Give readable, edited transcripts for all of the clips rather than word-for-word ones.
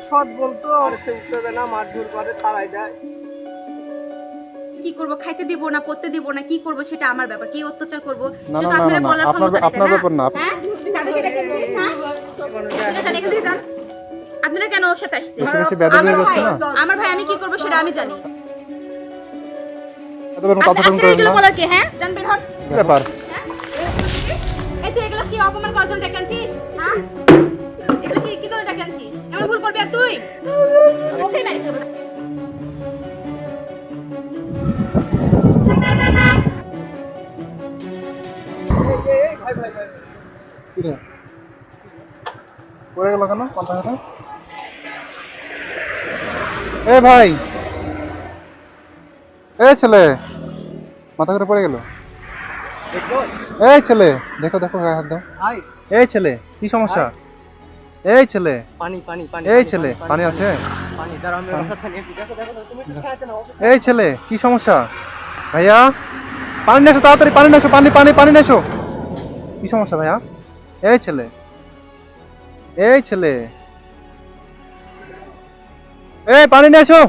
সৎ বলতো বাড়িতে উঠতে দেয় না, মারধর করে, তারাই দেয়। কি করব, খাইতে দিব না, পড়তে দিব না, কি করব সেটা আমার ব্যাপার। কি অত্যাচার করব না সেটা না না আপনারা না বলার আপনার ক্ষমতা নেই, তাই আপনার না? ব্যাপার না। হ্যাঁ, তুই কাদেরকে ডেকেছিস? হ্যাঁ, তুই এখান থেকে যান। আপনারা কেন ওর সাথে আসছেন? বেশি বেশি বেদবি হয়ে যাচ্ছে না? আমার ভাই, আমি কি করব সেটা আমি জানি। এত বড় কথা শুনতে আপনারা এগুলো বলার কি? হ্যাঁ, জান বের হন। ব্যাপার। হ্যাঁ? এই তুই এগুলো কি অপমান করার জন্য ডেকে আনছিস? হ্যাঁ, এগুলো কি জন্য ডেকে আনছিস? এমন ভুল করবি আর তুই? ওকে নাই ফেলবো। কি রে পড়ে গেল কেন মাথা ব্যথা? এ ভাই, এ ছেলে, মাথা করে পড়ে গেল। এই ছেলে, দেখো দেখো গায়ে হাত দাও। এই ছেলে, কি সমস্যা? এই ছেলে, পানি পানি পানি। এই ছেলে, পানি আছে? পানি দাঁড়াও, আমি ব্যবস্থা নিয়ে আসি। দেখো দেখো, তুমি একটু সাহায্য নাও। এই ছেলে, কি সমস্যা? ভাইয়া, পানি নেছো, তাড়াতাড়ি পানি নেছো, পানি পানি পানি নেছো। কি সমস্যা ভাইয়া? এই ছেলে, এই ছেলে, এই পানি নিয়ে এসো।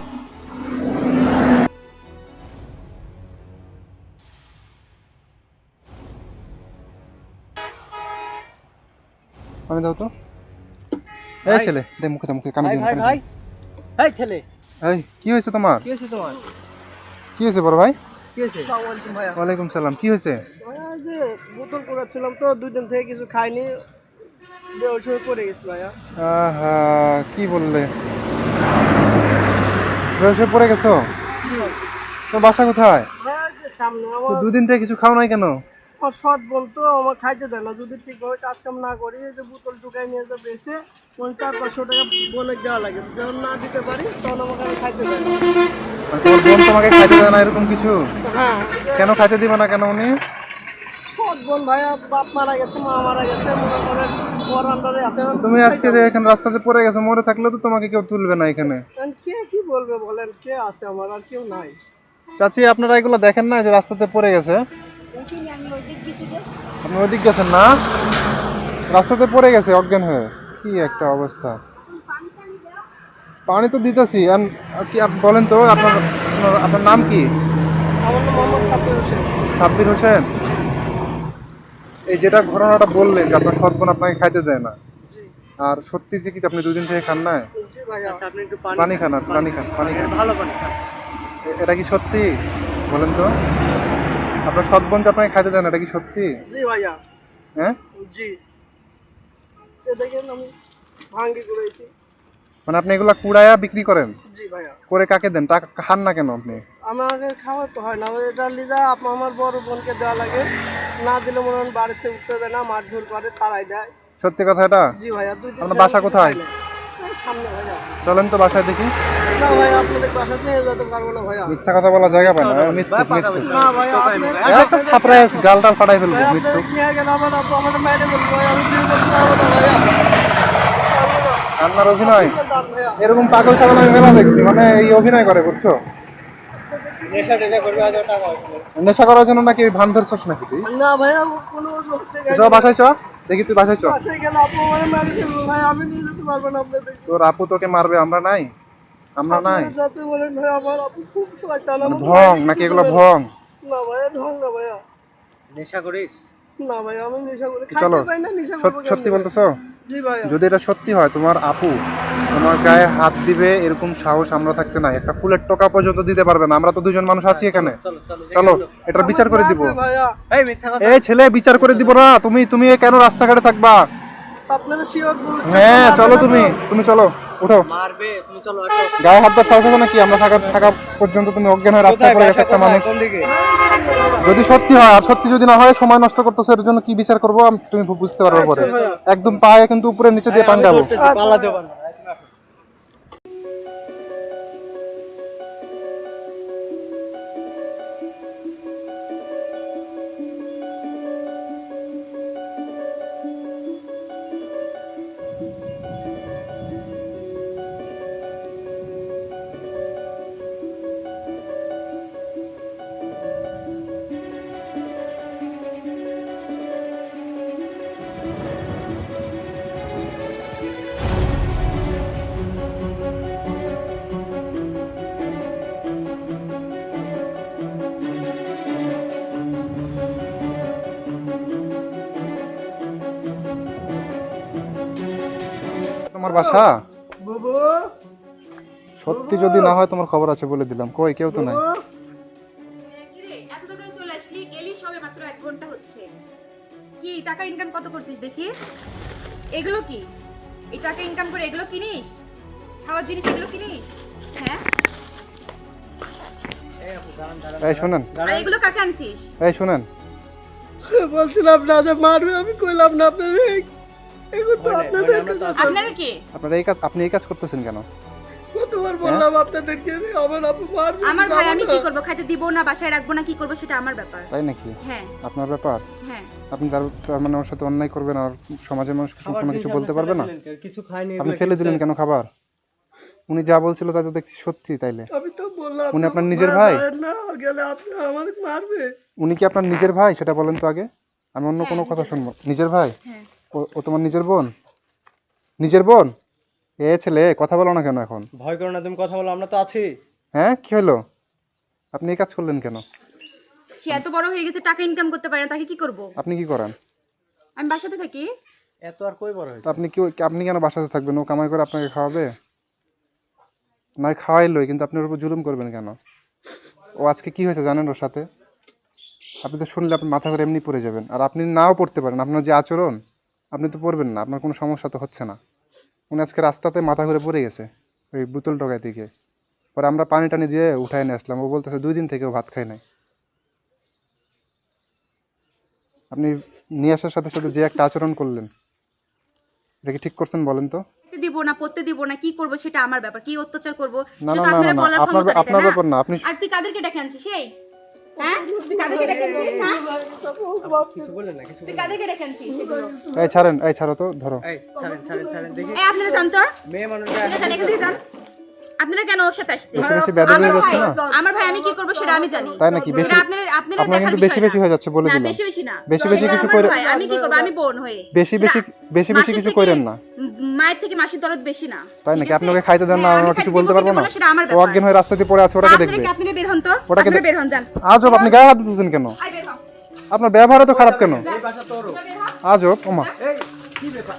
পানি দাও তো। এই ছেলে, দে মুখে দে, মুখে কানে ভাই দিও, ভাই কানে ভাই, দিও। এই ছেলে, এই কি হয়েছে তোমার? কি হয়েছে তোমার? কি হয়েছে বড় ভাই? কি হয়েছে? আসসালামু আলাইকুম ভাইয়া। ওয়ালাইকুম সালাম, কি হয়েছে? ভাইয়া, এই যে বোতল করাচ্ছিলাম তো, 2 দিন থেকে কিছু খাইনি, বেহুশ হয়ে পড়ে গেছি ভাইয়া। আহা, কি বললে? বেহুশ পড়ে গেছো? তো বাসা কোথায়? ভাইয়া, এই যে সামনে তো আমার 2 দিন থেকে কিছু খাও নাই কেন? আমার সৎ বলতো আমার খাইতে দেয় না, যদি ঠিকভাবে কাজ কাম না করি, এই যে বোতল ঢুকাই নিয়ে যে বেছে 400-500 টাকা বোনের দেওয়া লাগে, যখন না দিতে পারি তখন আমাকে আর খাইতে দেয় না। মানে তোমার বোন তোমাকে খাইতে দেয় না এরকম কিছু? হ্যাঁ, কেন খাইতে দিবে না কেন উনি? সৎ বোন ভাইয়া, বাপ মারা গেছে, মা মারা গেছে, মনে করেন ওর আন্ডারে আছে। তুমি আজকে যে এখানে রাস্তাতে পড়ে গেছো, মরে থাকলে তো তোমাকে কেউ তুলবে না এখানে। কে কি বলবে বলেন, কে আছে, আমার আর কেউ নাই। চাচি, আপনারা এগুলো দেখেন না যে রাস্তাতে পড়ে গেছে? আপনি ওইদিক গেছেন না? রাস্তাতে পড়ে গেছে অজ্ঞান হয়ে, কি একটা অবস্থা। পানি তো দিতেছি। কি বলেন তো, আপনার আপনার আপনার নাম কি? আমার নাম মোহাম্মদ সাব্বির হোসেন। সাব্বির হোসেন। এই যেটা ঘটনাটা বললেন যে আপনার সৎ বোন আপনাকে খাইতে দেয় না, জি আর সত্যি যে কি আপনি 2 দিন থেকে খান না? জি ভাইয়া। আচ্ছা, আপনি একটু পানি খান, আর পানি খান, পানি খান। ভালো পানি খান। এটা কি সত্যি? বলেন তো, আপনার সৎ বোন যে আপনাকে খাইতে দেয় না, এটা কি সত্যি? জি ভাইয়া। হ্যাঁ, জি, এ দেখেন আমি ভাঙ্গি করেছি। মানে আপনি এগুলা কুড়ায়া বিক্রি করেন? জি ভাইয়া। করে কাকে দেন? টাকা খান না কেন আপনি? আমাকে খাওয়াতে হয় না, এটা লিজা আমার বড় বোনকে দেওয়া লাগে, না দিলে মনে হয় বাড়িতে উঠতে দেয় না, মারধর করে, তারাই দেয়। সত্যি কথা এটা? জি ভাইয়া। 2 দিন আপনার থেকে বাসা আমি কিছু কোথায়? খাই নাই। এই সামনে ভাইয়া। চলেন তো বাসায় দেখি। না ভাইয়া, আপনাদের বাসা নিয়ে যেতে পারবো না ভাইয়া। মিথ্যা কথা বলা জায়গা পায় না, মিথ্যুক মিথ্যুক। না ভাইয়া, আপনি একটা থাপড়ায় গালটাল ফাটাই ফেলবো, ভাইয়া, মিথ্যুক। আপনাদের নিয়ে গেলে আমার আপু আমাদের মাইরে বলবো ভাইয়া, আমি বিয়ে করতে পারবো না ভাইয়া। পারবো না। আপনার অভিনয় আপনি দান ভাইয়া। এরকম পাগল ছাগল আমি মেলা দেখছি, মানে এই অভিনয় করে, বুঝছো? নেশা টেশা করবে, আজ টাকা নেশা করার জন্য নাকি ভান ধরছস নাকি তুই? না ভাইয়া, কোনো ওষুধ থেকে চ বাসায় চ, দেখি তুই বাসায় চ। বাসায় গেলে আপু আমার মারি ফেলবো ভাই, আমি নিয়ে যেতে পারবো না আপনাদের। তোর আপু তোকে মারবে, আমরা নাই? আমরা নাই? আপনারা যাতে বলেন ভাই, আমার আপু খুব শয়তান, মানে আমাকে ভং মাইরে নাকি কিছু এগুলো করবে না। ভং? না ভাইয়া, ঢং না ভাইয়া। নেশা করিস? না ভাইয়া, আমি নেশা করি, চলো, খাইতে পাই না, নেশা করবো সত্যি কেমনে? বলতেছো? জি ভাইয়া। যদি এটা সত্যি হয় তোমার আপু তোমার গায়ে হাত দিবে, এরকম সাহস আমরা থাকতে নাই, একটা ফুলের টোকা পর্যন্ত দিতে পারবে না। আমরা তো 2 জন মানুষ আছি এখানে। চলো চলো চলো, এটার বিচার করে দিব। লাগবে ভাইয়া, এই মিথ্যা কথা। এই ছেলে, বিচার করে দিব না? তুমি তুমি কেন রাস্তাঘাটে থাকবা? আপনারা শিওর বলছেন? হ্যাঁ চলো, তুমি চলো, উঠো। মারবে, তুমি চলো আসো। গায়ে হাত দেওয়ার সাহস হবে নাকি? আমরা থাকা পর্যন্ত তুমি অজ্ঞান হয়ে রাস্তায় পড়ে গেছে একটা মানুষ। কোন দিকে? যদি সত্যি হয়, আর সত্যি যদি না হয়, সময় নষ্ট করতেছো, এর জন্য কি বিচার করবো তুমি বুঝতে পারবে পরে। একদম পায়ে কিন্তু উপরে নিচে দিয়ে পাঙ্গাবো। পালাতে পারবো না। তোমার বাসা? বুবু সত্যি যদি না হয় তোমার খবর আছে বলে দিলাম। কই কেউ তো নাই। বুবু কিরে এত তাড়াতাড়ি চলে আসলি? এলি সবে মাত্র 1 ঘন্টা হচ্ছে। কি টাকা ইনকাম কত করছিস দেখি? এগুলো কি? এই টাকা ইনকাম করে এগুলো কিনিস? খাওয়ার জিনিস এগুলো কিনিস? হ্যাঁ? এই আপু দাঁড়ান দাঁড়ান এই শুনেন, আর এগুলো কাকে আনছিস? এই শুনেন, বলছিলাম না যে মারবে, আমি কইলাম না আপনার এখন তো ভয় নাই, আপনাদের আমরা তো আছি। আপনারা কি? আপনি এই কাজ করতেছেন কেন? কতবার বললাম আপনাদেরকে আমার আপু মারবে। আমার ভাই যাবো আমি না। কি করব? খাইতে দিব না, বাসায় রাখবো না, কি করব সেটা আমার ব্যাপার। তাই নাকি? হ্যাঁ, আপনার ব্যাপার। হ্যাঁ। আপনি তার মানে ওর সাথে অন্যায় করবেন আর সমাজের মানুষ খাবার কোনো কিছু জিনিস বলতে আপনি পারবে না? ফেলে দিলেন কেন? কিছু খাইনি আপনি এগুলো ফেলে খেয়েছে। দিলেন কেন খাবার? উনি যা বলছিল তা তো দেখছি সত্যি। তাইলে আমি তো বললাম উনি আপনার না, নিজের মা ভাই? যায় না গেলে আপনি আমার মারবে। উনি কি আপনার নিজের ভাই সেটা বলেন তো আগে, আমি অন্য কোনো কথা শুনবো। নিজের ভাই? হ্যাঁ। ও তোমার নিজের বোন? নিজের বোন? এ ছেলে কথা বলো না কেন এখন? ভয় করো না, তুমি কথা বলো, আমরা তো আছি। হ্যাঁ কি হলো? আপনি এই কাজ করলেন কেন? সে এত বড় হয়ে গেছে, টাকা ইনকাম করতে পারে না, তাকে কি করব? আপনি কি করেন? আমি বাসাতে থাকি। এত আর কই বড় তো হয়েছে? আপনি কেন বাসাতে থাকবেন? ও কামাই করে আপনাকে খাওয়াবে? নয় খাওয়াইলই, কিন্তু আপনি ওর উপর জুলুম করবেন কেন? ও আজকে কি হয়েছে জানেন ওর সাথে? আপনি তো শুনলে আপনি মাথা করে এমনি পড়ে যাবেন। আর আপনি নাও পড়তে পারেন, আপনার যে আচরণ, আপনি তো পড়বেন না, আপনার কোনো সমস্যা তো হচ্ছে না। উনি আজকে রাস্তাতে মাথা ঘুরে পড়ে গেছে ওই বোতল টকাই দিকে। পরে আমরা পানি টানি দিয়ে উঠাই নিয়ে আসলাম। ও বলতেছে 2 দিন থেকে ও ভাত খায় নাই। আপনি নিয়ে আসার সাথে সাথে যে একটা আচরণ করলেন, এটা কি ঠিক করছেন বলেন তো? খেতে দিব না, পড়তে দিব না, কি করব সেটা আমার ব্যাপার। কি অত্যাচার করব না, সেটা না, না, আপনারা না, বলার আপনার- ক্ষমতা নেই, তাই আপনার না? ব্যাপার না, আপনি- আর তুই কাদেরকে ডেকে আনছিস? এই হ্যাঁ, তুই কাদেরকে ডেকে আনছিস? হ্যাঁ, কিছু বললেন না, কিছু তুই কাদেরকে ডেকে আনছিস এগুলো? এই ছাড়েন, এই ছাড়ো তো, ধরো। এই ছাড়েন ছাড়েন ছাড়েন দেখি। এই আপনারা জানতো? মেয়ে মানুষ আপনারা জানেন, এখান থেকে যান। আপনারা কেন ওর সাথে আসছেন? বেশি বেশি বেদবি হয়ে যাচ্ছে না? আমার ভাই আমি কি করব সেটা আমি জানি। তাই নাকি? বেশি এটা আপনারা আপনার দেখার কিন্তু বিষয় বেশি বেশি না। হয়ে যাচ্ছে বলে না, দিলাম। বেশি বেশি না। বেশি বেশি সেটা কিছু আমার করে- ভাই, আমি কি করব? আমি বোন হয়ে। বেশি সেটা বেশি মাসির কিছু থেকে- করেন না। মায়ের থেকে মাসির দরদ বেশি না। তাই ঠিক নাকি? আছে? আপনাকে খাইতে দেন না, হ্যাঁ, আমি আমরা খাইতে কিছু দিব বলতে কি পারবো দিব না? সেটা আমার ও ব্যাপার। অজ্ঞান হয়ে রাস্তা দিয়ে পড়ে আছে, ওটাকে দেখবে। আপনারা বের হন তো। ওটাকে আপনারা বের হন, যান। আজব, আপনি গায়ে হাত দিতেছেন কেন? আই বের হন। আপনার ব্যবহার তো খারাপ কেন? এই বাসা তোরও। বের হন। আজব, ওমা এই কি ব্যাপার?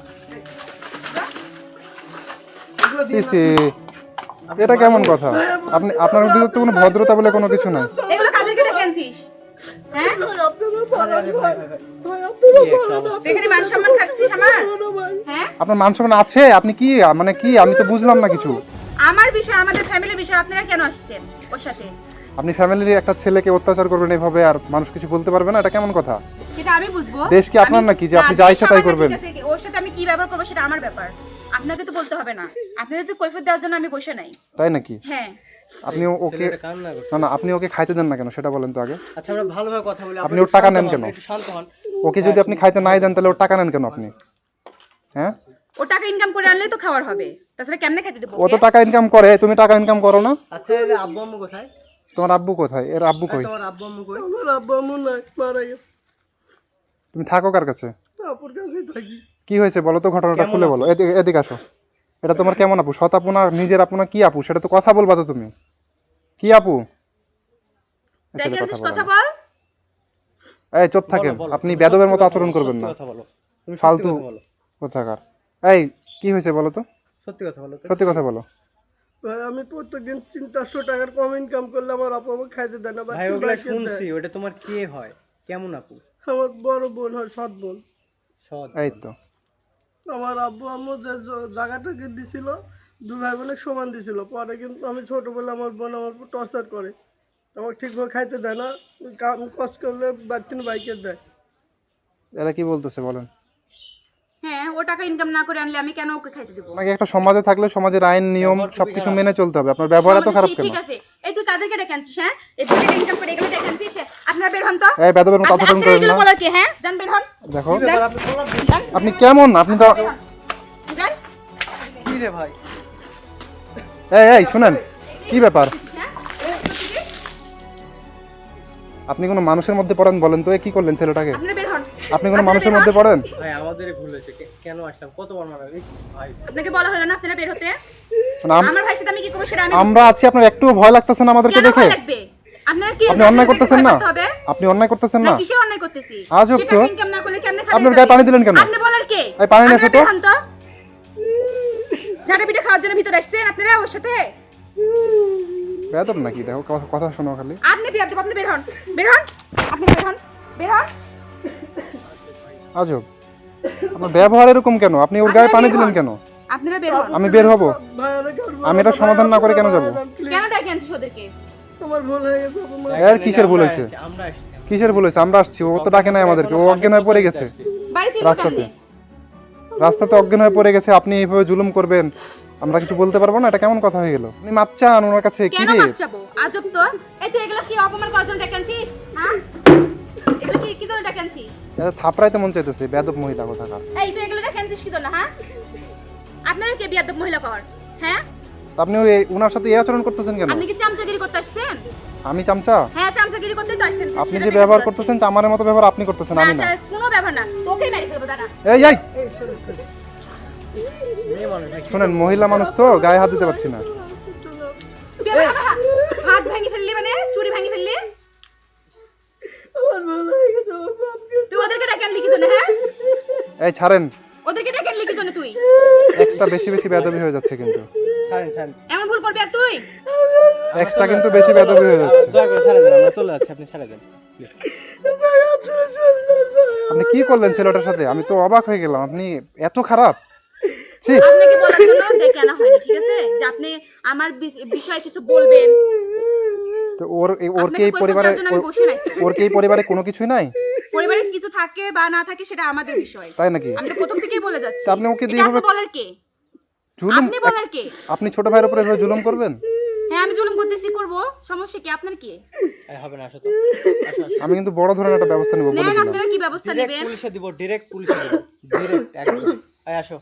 সি এটা কেমন কথা? আপনার ভিতরে তো কোনো ভদ্রতা বলে কোনো কিছু নাই। এগুলো কাদেরকে ডেকে আনছিস? হ্যাঁ, আপনারা আরে ভাই ভাই ভাই। ভাই আপনারা কি একটা অবস্থা। এখানে মান সম্মান খাচ্ছিস আমার? বলো ভাই। হ্যাঁ, আপনার মান সম্মান আছে? আপনি কি মানে কি, আমি তো বুঝলাম না কিছু। আমার বিষয়, আমাদের ফ্যামিলির বিষয়, আপনারা কেন আসছেন ওর সাথে? আপনি ফ্যামিলির একটা ছেলেকে অত্যাচার করবেন এভাবে আর মানুষ কিছু বলতে পারবে না? এটা কেমন কথা? সেটা আমি বুঝবো। দেশ কি আপনার আমি- নাকি যে আপনি না, যা দেশ ইচ্ছা তাই আমার না, করবেন? ঠিক আছে, ওর সাথে আমি কি ব্যবহার করবো সেটা আমার ব্যাপার। আপনাকে তো বলতে হবে না। আপনাদের তো কৈফিয়ত দেওয়ার জন্য আমি বসে নাই। তাই নাকি? হ্যাঁ, আপনি ওকে, ছেলেটা কান্না করছে। না না, আপনি ওকে খাইতে দেন না কেন সেটা বলেন তো আগে। আচ্ছা আমরা ভালোভাবে কথা বলি। আপনি ওর টাকা নেন কেন? একটু শান্ত হন। ওকে যদি আপনি খাইতে নাই দেন তাহলে ওর টাকা নেন কেন আপনি? হ্যাঁ, ও টাকা ইনকাম করে আনলে তো খাওয়ার হবে। তাছাড়া কেমনে খেতে দেবো ও তো ওকে? টাকা ইনকাম করে, তুমি টাকা ইনকাম করো না? আচ্ছা এর আব্বু আম্মু কোথায়? তোমার আব্বু কোথায়? এর আব্বু কই? তোমার আব্বু আম্মু কই? আমার আব্বা আম্মু নাই, মারা গেছে। তুমি থাকো কার কাছে? আপুর কাছেই থাকি। কি হয়েছে বলো তো, ঘটনাটা খুলে বলো। এদিকে আসো। এটা তোমার কেমন আপু? সৎ আপু না নিজের আপু না কি আপু? সেটা তো কথা বলবা তো তুমি। কি আপু? দেখে আসলে আনছিস, কথা কথা বলো না। বল। এই চুপ থাকেন, বলো, বলো। আপনি তুমি বেদবের সত্যি মতো কথা আচরণ বলো, করবেন সত্যি না। কথা বলো। তুমি সত্যি ফালতু কথা বলো। কোথাকার। এই কি হয়েছে বলো তো, সত্যি কথা বলো তো। সত্যি কথা বলো। ভাই আমি প্রত্যেকদিন 300-400 টাকার কম ইনকাম করলে আমার আপু আমাকে খাইতে দেয় না। ভাই বাচ্চা ওগুলা ভাইকে দেয়। শুনছি, ওটা তোমার কে হয়? কেমন আপু? আমার বড় বোন হয়, সৎ বোন। সৎ। এই তো আমার আব্বু আম্মু যে জায়গাটাকে দিছিল, 2 ভাই বোনের সমান দিছিল। পরে কিন্তু আমি ছোটবেলা আমার বোন আমার উপর টর্চার করে, আমাকে ঠিকভাবে খাইতে দেয় না। কাম কষ্ট করলে বাচ্চা ভাইকে দেয়। এরা কি বলতেছে বলেন? হ্যাঁ, ও টাকা ইনকাম না করে আনলে আমি কেন ওকে খাইতে দেবো? আপনাকে একটা সমাজে থাকলে সমাজের আইন নিয়ম সবকিছু মেনে চলতে হবে। আপনার ব্যবহার এত খারাপ কেন? ঠিক আছে, এই তুই কাদেরকে ডেকে আনছিস? হ্যাঁ, এই দুটো ইনকাম করে এগুলো ডেকে আনছিস? আপনারা বের হন তো। এই বেদবের মতো আচরণ আপনারা করেন এগুলো না। বলার কি? হ্যাঁ, যান বের হন। দেখো কি ব্যাপার? আপনি বললাম যান, আপনি কেমন, আপনি তো বের হন। যান। কি রে ভাই? এই শুনেন, কি ব্যাপার? হ্যাঁ? আপনি কোনো মানুষের মধ্যে পড়েন বলেন তো? এ কি করলেন ছেলেটাকে? আপনারা বের হন। আপনি কোনো মানুষের মধ্যে পড়েন? ভাই আমাদেরই ভুল হয়েছে। কেন আসলাম? কতবার মারা? এই ভাই আপনাকে বলা হলো না আপনারা বের হতে? মানে আমার ভাইয়ের সাথে আমি কি করবো সেটা আমি আমরা আছি, আপনার একটু ভয় লাগতেছে না আমাদেরকে কেন দেখে? ভয় লাগবে? আপনারা কি আপনি অন্যায় করতেছেন না? করতে হবে? আপনি অন্যায় করতেছেন না না? কিসে অন্যায় করতেছি? আজব যে তো। টাকা ইনকাম না করলে কেমনে খাবেন? আপনার গায়ে পানি দিলেন কেন? আপনি বলার কে? এই পানি নিয়ে আপনারা এসো তো। বের হন তো। ঝাঁটা পিঠা খাওয়ার জন্য ভিতরে আসছেন আপনারা ওর সাথে? বেয়াদব নাকি? দেখো কথা শোনো খালি। আপনি বিয়াদব, আপনি বের হন, বের হন, আপনি বের হন, বের হন। আজব, আপনার ব্যবহার এরকম কেন? আপনি ওর গায়ে পানি দিলেন কেন? আপনারা বের হন। আমি বের হব? ভাইয়ারে কেউ বলো আমি এটা না, সমাধান না করে কেন ভাইয়া যাবো? যান, please। কেন ডাকি আনছিস ওদেরকে? আমার ভুল হয়ে গেছে আপু, মাফ এর কিসের ভুল হয়েছে? আমরা আসছি কিসের ভুল হয়েছে? আমরা আসছি, ও তো ডাকে নাই আমাদেরকে, ও অজ্ঞান হয়ে পড়ে গেছে বাড়ি চিনি রাস্তাতে। কেমনে? রাস্তাতে অজ্ঞান হয়ে পড়ে গেছে, আপনি এইভাবে জুলুম করবেন আমরা কিছু বলতে পারবো না? এটা কেমন কথা হয়ে গেল? আপনি মাপ চান ওনার কাছে? কি কেন রে? মাপ চাবো? আজব তো। এই তুই এগুলো কি অপমান করার জন্য ডেকে আনছিস? হ্যাঁ, এগুলো কি কি জন্য ডেকে আনছিস? এটা থাপড়াইতে মন চাইতেছে, বেয়াদব মহিলা কোথাকার। এই তুই এগুলো ডেকে আনছিস কি জন্য? হ্যাঁ, আপনারা কে বিয়াদব মহিলা কর? হ্যাঁ, আপনি ওই ওনার সাথে এই আচরণ করতেছেন কেন? আপনি কি চামচাগিরি করতে আসছেন? আমি চামচা? হ্যাঁ, চামচাগিরি করতেই তো আসছেন। আপনি সেটা যে দেখে ব্যবহার বোঝা করতেছেন আমাদের মতো ব্যবহার আপনি করতেছেন, যাচ্ছে। আমি না, না। আচ্ছা, কোনো ব্যাপার না, তোকেই মেরে ফেলবো দাঁড়া। এই এই মেয়ে মানুষ নাকি? শুনেন, মহিলা মানুষ তো গায়ে হাত দিতে পারছি না। তুই আমার হাত ভেঙে ফেললি, মানে চুরি ভেঙে ফেললি? আমার ভুল হয়ে গেছে আপু, মাফ করে তুই ওদেরকে ডেকে আনলি কি জন্য? হ্যাঁ, এই ছাড়েন, ওদেরকে ডেকে আনলি কি জন্য তুই? এক্সট্রা বেশি বেশি বেয়াদবি হয়ে যাচ্ছে কিন্তু। ছাড়েন ছাড়েন, এমন ভুল করবি আর তুই? এক্সট্রা কিন্তু বেশি বেয়াদবি হয়ে যাচ্ছে। দয়া করে ছেড়ে দেন, আমরা চলে যাচ্ছি, আপনি ছেড়ে দেন please। ভাইয়া, তুমি চলে যান, ভাইয়া। আপনি কি করলেন ছেলেটার সাথে? আমি তো অবাক হয়ে গেলাম, আপনি এত খারাপ। ছি, আপনাকে বলার জন্য ডেকে আনা হয়নি, ঠিক আছে? যে আপনি আমার বিষয়ে কিছু বলবেন। তো ওর ওর কি আপনাকে এই কৈফিয়ত পরিবারে দেওয়ার জন্য আমি বসে নাই। ওর কি এই পরিবারে কোনো কিছুই নাই? পরিবারে কিছু থাকে বা না থাকে সেটা আমাদের বিষয়। তাই নাকি? আমি তো প্রথম থেকেই বলে যাচ্ছি। তা আপনি ওকে দিয়ে এটা আপনি এভাবে বলার কে? জুলুম? আপনি বলার কে? আপনি ছোট ভাইয়ের উপরে এভাবে জুলুম করবেন? হ্যাঁ, আমি জুলুম করতেছি, করব, সমস্যা কি? আপনার কি? এই হবে না, আসো তো, আসো আসো। আমি কিন্তু বড় ধরনের একটা ব্যবস্থা নেব বলে নেন, দিলাম। আপনারা কি ব্যবস্থা ডিরেক্ট নেবেন? পুলিশে দিব, ডিরেক্ট পুলিশে দিব, ডিরেক্ট একদম। এই আসো,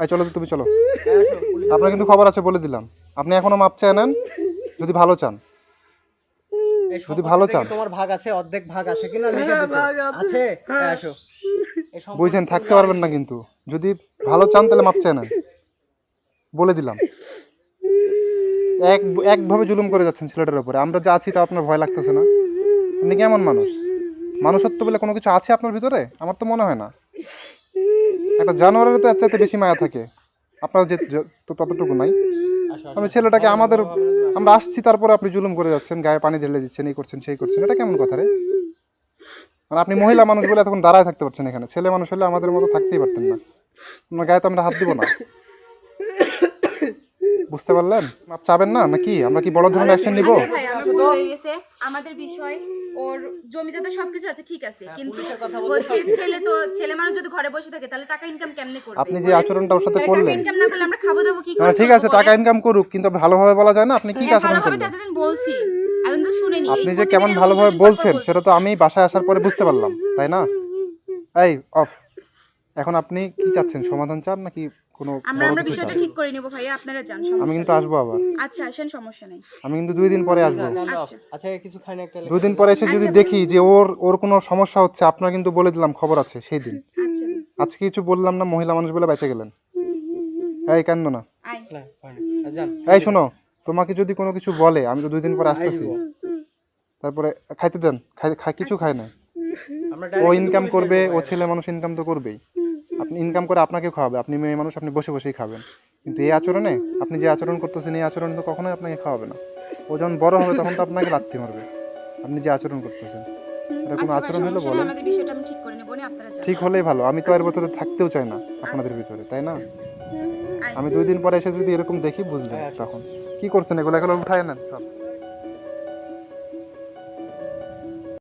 এই চলো তো, তুমি চলো। এই আসো পুলিশ। আপনার কিন্তু খবর আছে বলে দিলাম। আপনি এখনো মাপ চেয়ে নেন যদি ভালো চান। এই যদি ভালো সম্পত্তিতে চান। কি তোমার ভাগ আছে? অর্ধেক ভাগ আছে কিনা লিখে হ্যাঁ, দিছো? ভাগ আছে। আছে? এই আসো। এই সম্পত্তি বুঝছেন, থাকতে পারবেন না কিন্তু। যদি ভালো চান তাহলে মাপ চেয়ে নেন, বলে দিলাম। একভাবে জুলুম করে যাচ্ছেন ছেলেটার উপরে। আমরা যা আছি তা আপনার ভয় লাগতেছে না? আপনি কেমন মানুষ? মানুষত্ব বলে কোনো কিছু আছে আপনার ভিতরে? আমার তো মনে হয় না। একটা জানোয়ারের তো এর চাইতে বেশি মায়া থাকে, আপনার যে তো ততটুকু নাই। আসো, আসো। আমি ছেলেটাকে আমরা আসছি, তারপরে আপনি জুলুম করে যাচ্ছেন, গায়ে পানি ঢেলে দিচ্ছেন, এই করছেন সেই করছেন। এটা কেমন কথা রে? মানে আপনি মহিলা মানুষ বলে এতক্ষণ দাঁড়ায় থাকতে পারছেন এখানে। ছেলে মানুষ হলে আমাদের মতো থাকতেই পারতেন না। আপনার গায়ে তো আমরা হাত দিব না। বুঝতে পারলেন? মাপ চাবেন না নাকি? আমরা কি বড় ধরনের অ্যাকশন নিব? আচ্ছা ভাই, আমার ভুল হয়ে গেছে। আমাদের বিষয়, ওর জমি জমা সবকিছু আছে, ঠিক আছে, কিন্তু পুলিশের কথা বলছি ছেলে মানুষ যদি ঘরে বসে থাকে তাহলে টাকা ইনকাম কেমনে করবে? আপনি যে আচরণটা ওর সাথে টাকা করলেন, ইনকাম না করলে আমরা খাবো দাবো কি করে? হ্যাঁ ঠিক আছে, টাকা ইনকাম করুক, কিন্তু ভালোভাবে বলা যায় না? আপনি কি হ্যাঁ, আচরণ ভালোভাবে তো করলেন? এতদিন বলছি, এখন তো শুনেনি। এই আপনি যে প্রতিদিন কেমন এরকম ভালোভাবে দুদিন পর পর বলছেন বলছি। সেটা তো আমি বাসায় আসার পরে বুঝতে পারলাম, তাই না? এই অফ। এখন আপনি কি চাচ্ছেন? সমাধান চান নাকি কোনো আমরা বড় আমরা কিছু বিষয়টা চান? ঠিক করে নেব ভাইয়া, আপনারা যান, আমি সমস্যা কিন্তু নেই। আসবো আবার। আচ্ছা, আসেন, সমস্যা নেই। আমি কিন্তু 2 দিন পরে আসবো। আচ্ছা। আচ্ছা, কিছু খাই না একটা 2 দিন পরে এসে যদি দেখি যে ওর কোনো সমস্যা হচ্ছে, আপনার কিন্তু বলে দিলাম খবর আছে সেই দিন। আচ্ছা, আজকে কিছু বললাম না, মহিলা মানুষ বলে বেঁচে গেলেন। এই কান্দ না। আয়। না, হয় না। আর যান। এই শোনো, তোমাকে যদি কোনো কিছু বলে, আমি তো 2 দিন পরে আসতেছি, তারপরে খাইতে দেন। কিছু খায় না। আমরা ও direct ইনকাম পুলিশে করবে, দিব, ও ছেলে মানুষ ইনকাম তো করবেই। আপনি ইনকাম করে আপনাকে খাওয়াবে, আপনি মেয়ে মানুষ, আপনি বসে বসেই খাবেন। কিন্তু এই আচরণে, আপনি যে আচরণ করতেছেন এই আচরণ তো কখনোই আপনাকে খাওয়াবে না। ও যখন বড় হবে তখন তো আপনাকে লাথি মারবে। আপনি যে আচরণ করতেছেন এটা কোনো আচ্ছা ভাই, আচরণ হলো সমস্যা নেই, বলেন? আমাদের বিষয়টা আমি ঠিক করে নেব, আপনারা যান। ঠিক হলেই ভালো। আমি তো এর ভিতরে থাকতেও চাই না আপনাদের ভিতরে, তাই না? আয়। আমি 2 দিন পরে এসে যদি এরকম দেখি বুঝবেন তখন। কি করছেন এগুলো? এগুলো উঠায় নেন সব।